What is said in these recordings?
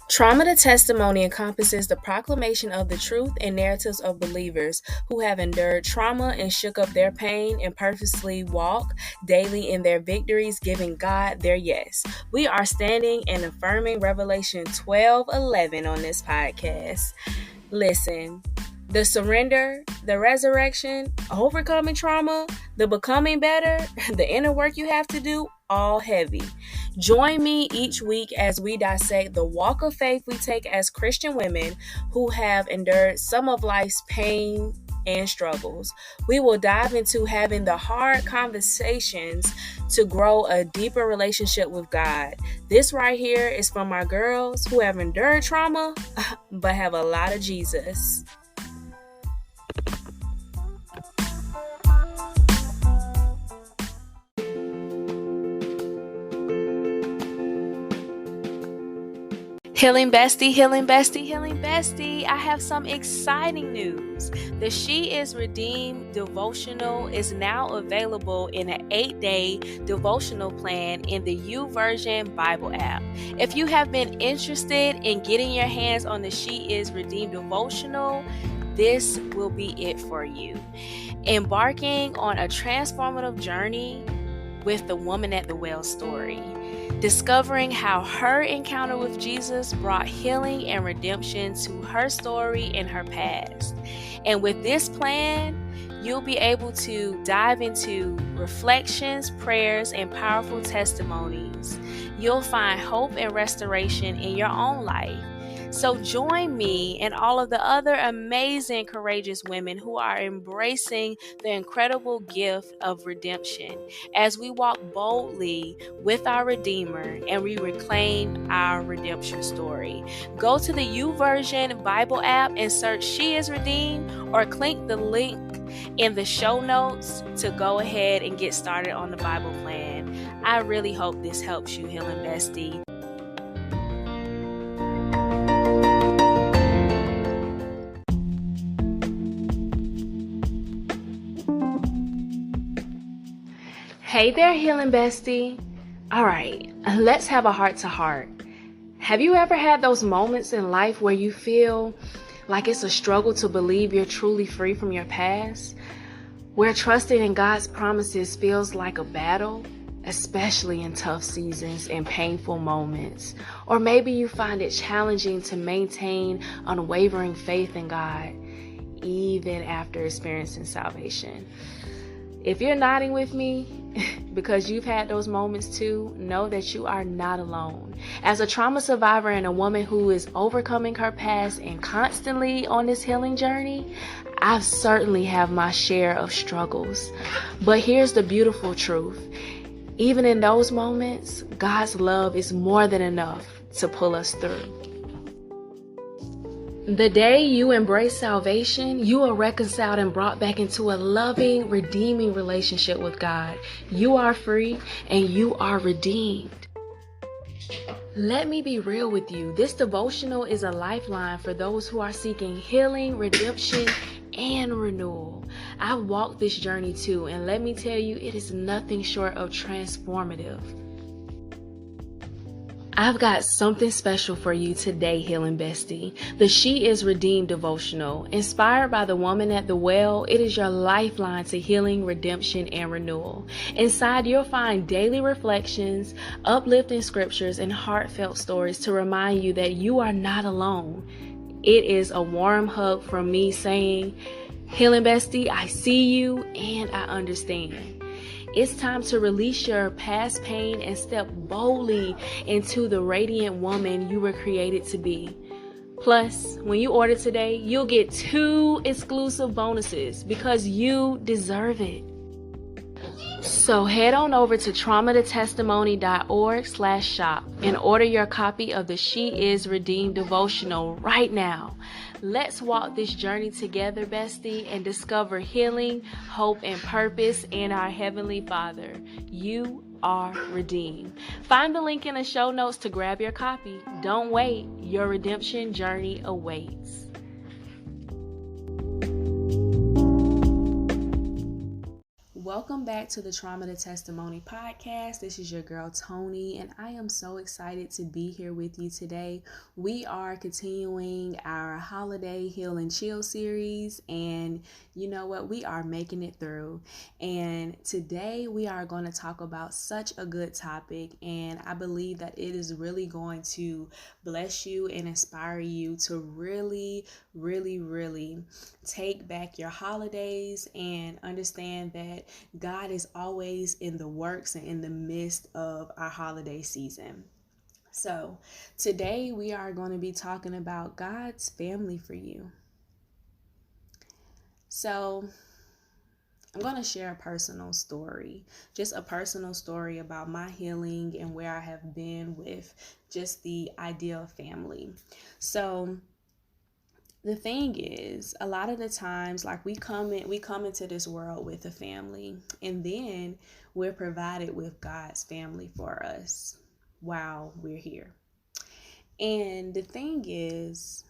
Trauma to testimony encompasses the proclamation of the truth and narratives of believers who have endured trauma and shook up their pain and purposely walk daily in their victories, giving God their yes. We are standing and affirming Revelation 12:11 on this podcast. Listen, the surrender, the resurrection, overcoming trauma, the becoming better, the inner work you have to do, all heavy. Join me each week as we dissect the walk of faith we take as Christian women who have endured some of life's pain and struggles. We will dive into having the hard conversations to grow a deeper relationship with God. This right here is from our girls who have endured trauma but have a lot of Jesus. Healing bestie, healing bestie, healing bestie. I have some exciting news. The She Is Redeemed devotional is now available in an 8-day devotional plan in the YouVersion Bible app. If you have been interested in getting your hands on the She Is Redeemed devotional, this will be it for you. Embarking on a transformative journey with the woman at the well story. Discovering how her encounter with Jesus brought healing and redemption to her story and her past. And with this plan, you'll be able to dive into reflections, prayers, and powerful testimonies. You'll find hope and restoration in your own life. So join me and all of the other amazing, courageous women who are embracing the incredible gift of redemption as we walk boldly with our Redeemer and we reclaim our redemption story. Go to the YouVersion Bible app and search She Is Redeemed or click the link in the show notes to go ahead and get started on the Bible plan. I really hope this helps you, Healing Bestie. Hey there, Healing Bestie. All right, let's have a heart to heart. Have you ever had those moments in life where you feel like it's a struggle to believe you're truly free from your past? Where trusting in God's promises feels like a battle, especially in tough seasons and painful moments? Or maybe you find it challenging to maintain unwavering faith in God, even after experiencing salvation. If you're nodding with me because you've had those moments too, know that you are not alone. As a trauma survivor and a woman who is overcoming her past and constantly on this healing journey, I certainly have my share of struggles. But here's the beautiful truth. Even in those moments, God's love is more than enough to pull us through. The day you embrace salvation, you are reconciled and brought back into a loving, redeeming relationship with God. You are free and you are redeemed. Let me be real with you. This devotional is a lifeline for those who are seeking healing, redemption, and renewal. I've walked this journey too, and let me tell you, it is nothing short of transformative. I've got something special for you today, Healing Bestie. The She Is Redeemed devotional. Inspired by the woman at the well, it is your lifeline to healing, redemption, and renewal. Inside, you'll find daily reflections, uplifting scriptures, and heartfelt stories to remind you that you are not alone. It is a warm hug from me saying, Healing Bestie, I see you and I understand. It's time to release your past pain and step boldly into the radiant woman you were created to be. Plus, when you order today, you'll get 2 exclusive bonuses because you deserve it. So head on over to traumatotestimony.org/shop and order your copy of the She Is Redeemed devotional right now. Let's walk this journey together, bestie, and discover healing, hope, and purpose in our Heavenly Father. You are redeemed. Find the link in the show notes to grab your copy. Don't wait. Your redemption journey awaits. Welcome back to the Trauma to Testimony podcast. This is your girl Tony, and I am so excited to be here with you today. We are continuing our holiday heal and chill series, and you know what? We are making it through. And today we are going to talk about such a good topic, and I believe that it is really going to bless you and inspire you to really take back your holidays and understand that God is always in the works and in the midst of our holiday season. So today we are going to be talking about God's family for you. So I'm going to share a personal story, just a personal story about my healing and where I have been with just the idea of family. So the thing is, a lot of the times, like we come into this world with a family, and then we're provided with God's family for us while we're here. And the thing is,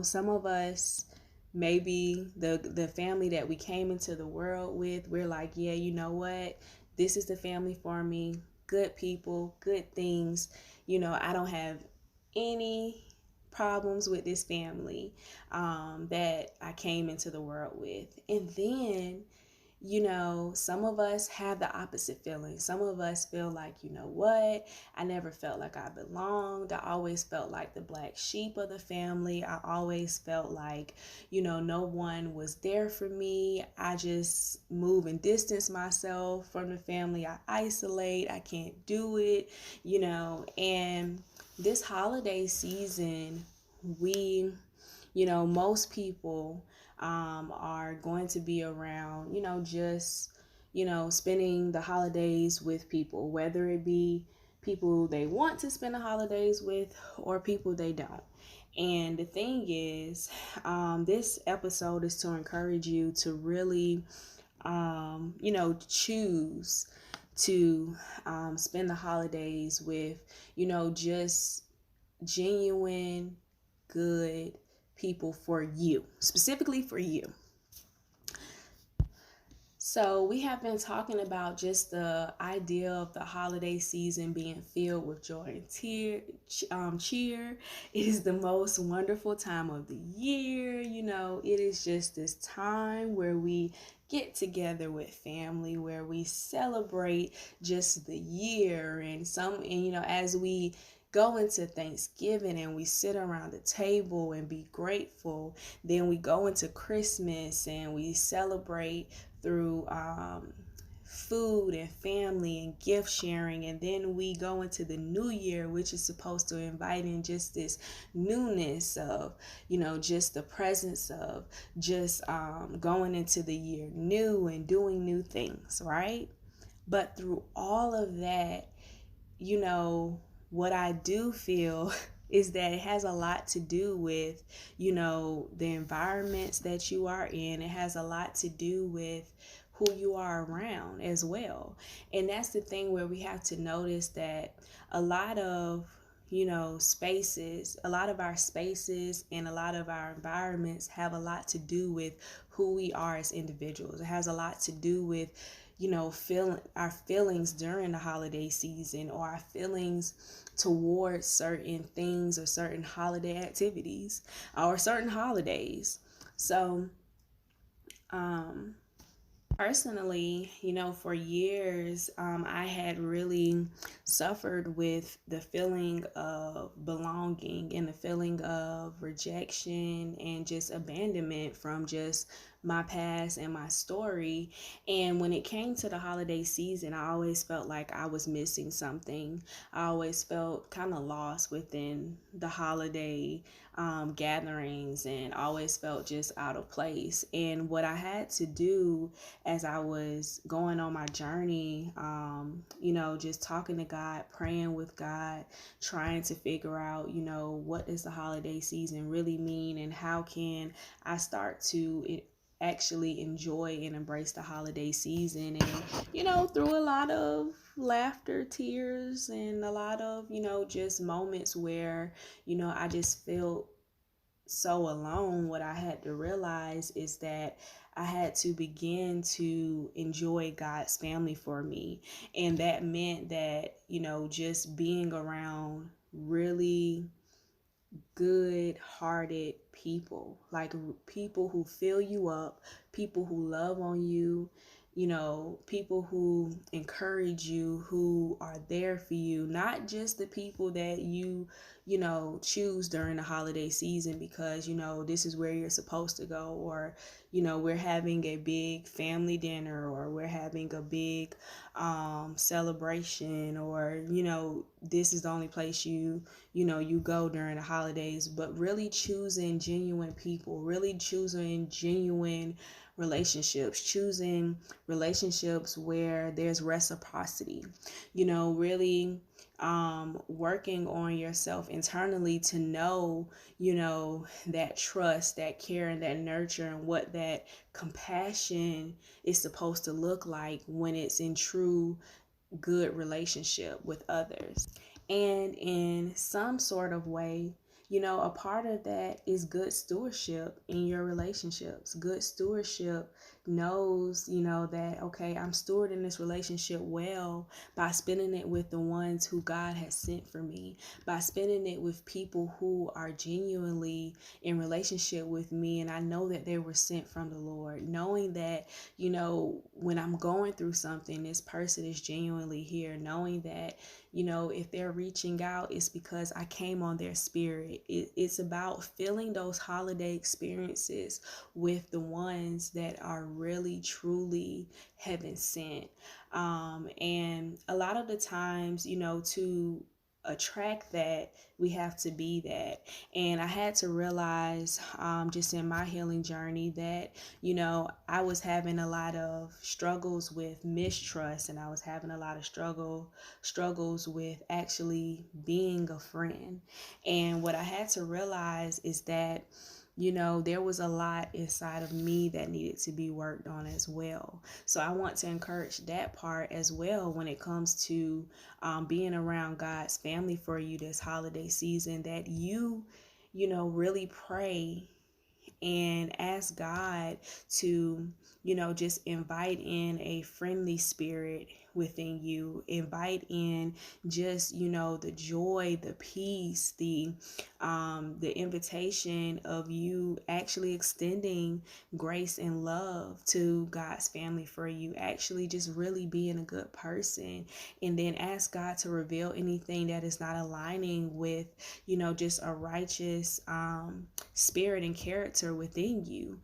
some of us, maybe the family that we came into the world with, we're like, yeah, you know what? This is the family for me. Good people, good things. I don't have any problems with this family that I came into the world with. And then, some of us have the opposite feeling. Some of us feel like, you know what? I never felt like I belonged. I always felt like the black sheep of the family. I always felt like, no one was there for me. I just move and distance myself from the family. I isolate. I can't do it, and this holiday season, most people are going to be around, just, spending the holidays with people, whether it be people they want to spend the holidays with or people they don't. And the thing is, this episode is to encourage you to really, choose to spend the holidays with, just genuine, good people for you, specifically for you. So we have been talking about just the idea of the holiday season being filled with joy and cheer. It is the most wonderful time of the year. It is just this time where we get together with family, where we celebrate just the year and as we go into Thanksgiving and we sit around the table and be grateful. Then we go into Christmas and we celebrate through food and family and gift sharing. And then we go into the new year, which is supposed to invite in just this newness of, just the presence of just going into the year new and doing new things, right? But through all of that, what I do feel is that it has a lot to do with, the environments that you are in. It has a lot to do with who you are around as well. And that's the thing where we have to notice that a lot of spaces, a lot of our spaces and a lot of our environments have a lot to do with who we are as individuals. It has a lot to do with feeling our feelings during the holiday season, or our feelings towards certain things or certain holiday activities or certain holidays. So personally, for years, I had really suffered with the feeling of belonging and the feeling of rejection and just abandonment from just my past and my story. And when it came to the holiday season, I always felt like I was missing something. I always felt kind of lost within the holiday gatherings, and always felt just out of place. And what I had to do as I was going on my journey, just talking to God, praying with God, trying to figure out, what does the holiday season really mean, and how can I start to actually enjoy and embrace the holiday season. And through a lot of laughter, tears, and a lot of just moments where I just felt so alone, what I had to realize is that I had to begin to enjoy God's family for me. And that meant that, just being around really good hearted people, like people who fill you up, people who love on you, people who encourage you, who are there for you, not just the people that choose during the holiday season because, this is where you're supposed to go, or, we're having a big family dinner, or we're having a big celebration, or, this is the only place you go during the holidays. But really choosing genuine people, really choosing genuine relationships, choosing relationships where there's reciprocity, really working on yourself internally to know, that trust, that care, and that nurture, and what that compassion is supposed to look like when it's in true good relationship with others. And in some sort of way, a part of that is good stewardship in your relationships. Good stewardship knows, that, okay, I'm stewarding this relationship well by spending it with the ones who God has sent for me, by spending it with people who are genuinely in relationship with me. And I know that they were sent from the Lord, knowing that, when I'm going through something, this person is genuinely here, knowing that, if they're reaching out, it's because I came on their spirit. It's about filling those holiday experiences with the ones that are really, truly heaven sent. And a lot of the times, to attract that, we have to be that. And I had to realize, just in my healing journey, that I was having a lot of struggles with mistrust, and I was having a lot of struggles with actually being a friend. And what I had to realize is that there was a lot inside of me that needed to be worked on as well. So I want to encourage that part as well when it comes to being around God's family for you this holiday season, that really pray and ask God to, just invite in a friendly spirit within you, invite in just, the joy, the peace, the invitation of you actually extending grace and love to God's family for you, actually just really being a good person. And then ask God to reveal anything that is not aligning with, just a righteous spirit and character within you,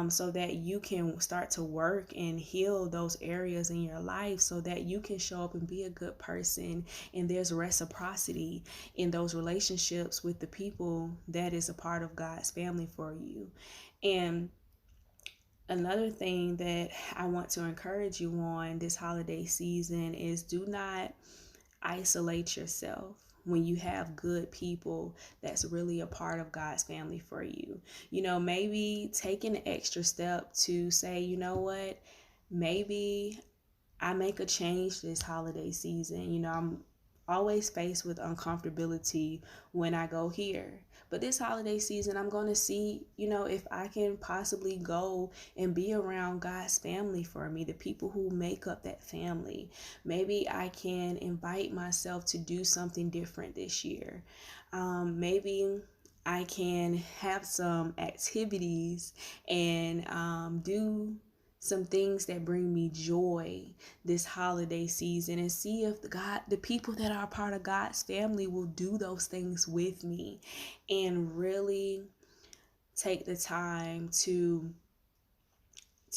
so that you can start to work and heal those areas in your life, so that you can show up and be a good person. And there's reciprocity in those relationships with the people that is a part of God's family for you. And another thing that I want to encourage you on this holiday season is, do not isolate yourself when you have good people that's really a part of God's family for you. Maybe take an extra step to say, what, maybe I make a change this holiday season. I'm always faced with uncomfortability when I go here. But this holiday season, I'm going to see, if I can possibly go and be around God's family for me, the people who make up that family. Maybe I can invite myself to do something different this year. Maybe I can have some activities and do some things that bring me joy this holiday season, and see if the people that are part of God's family will do those things with me, and really take the time to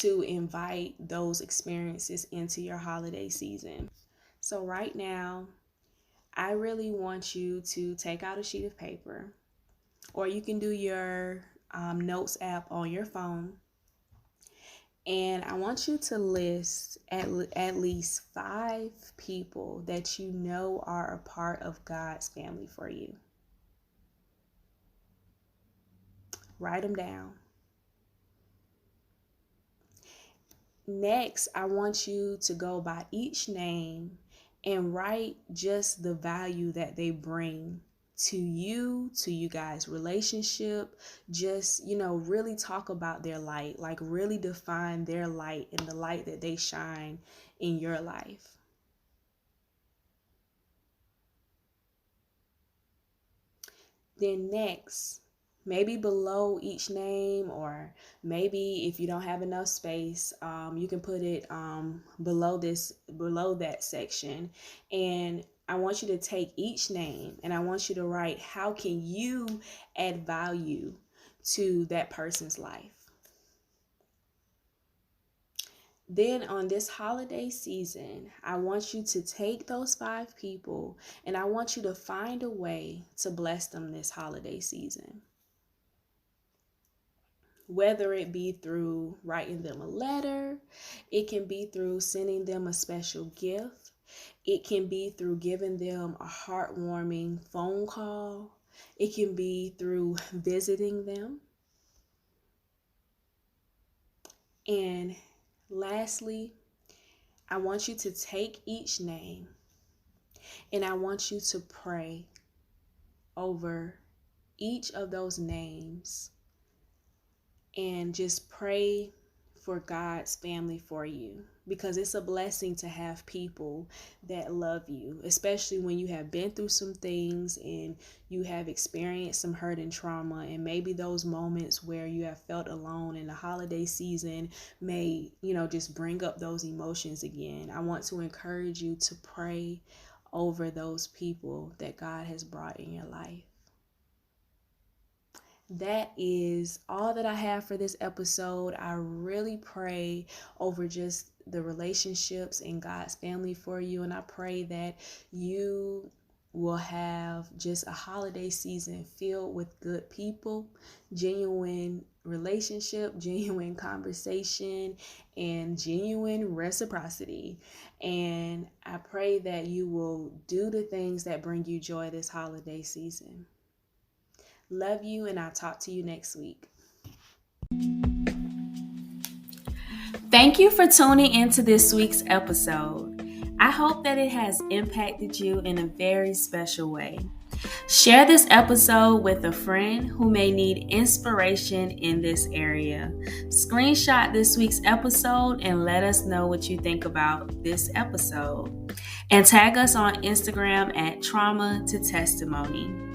invite those experiences into your holiday season. So right now, I really want you to take out a sheet of paper, or you can do your notes app on your phone. And I want you to list at least 5 people that you know are a part of God's family for you. Write them down. Next, I want you to go by each name and write just the value that they bring to you guys' relationship. Just, really talk about their light, like really define their light and the light that they shine in your life. Then next, maybe below each name, or maybe if you don't have enough space, you can put it below that section. And I want you to take each name and I want you to write, how can you add value to that person's life? Then on this holiday season, I want you to take those 5 people and I want you to find a way to bless them this holiday season. Whether it be through writing them a letter, it can be through sending them a special gift, it can be through giving them a heartwarming phone call, it can be through visiting them. And lastly, I want you to take each name and I want you to pray over each of those names and just pray for God's family for you, because it's a blessing to have people that love you, especially when you have been through some things and you have experienced some hurt and trauma, and maybe those moments where you have felt alone in the holiday season may, just bring up those emotions again. I want to encourage you to pray over those people that God has brought in your life. That is all that I have for this episode. I really pray over just the relationships in God's family for you. And I pray that you will have just a holiday season filled with good people, genuine relationship, genuine conversation, and genuine reciprocity. And I pray that you will do the things that bring you joy this holiday season. Love you, and I'll talk to you next week. Thank you for tuning into this week's episode. I hope that it has impacted you in a very special way. Share this episode with a friend who may need inspiration in this area. Screenshot this week's episode and let us know what you think about this episode. And tag us on Instagram at Trauma to Testimony.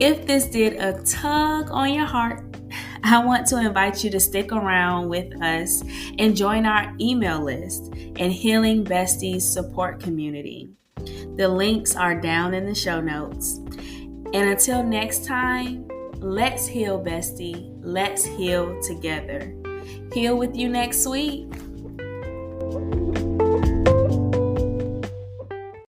If this did a tug on your heart, I want to invite you to stick around with us and join our email list and Healing Besties support community. The links are down in the show notes. And until next time, let's heal, bestie. Let's heal together. Heal with you next week.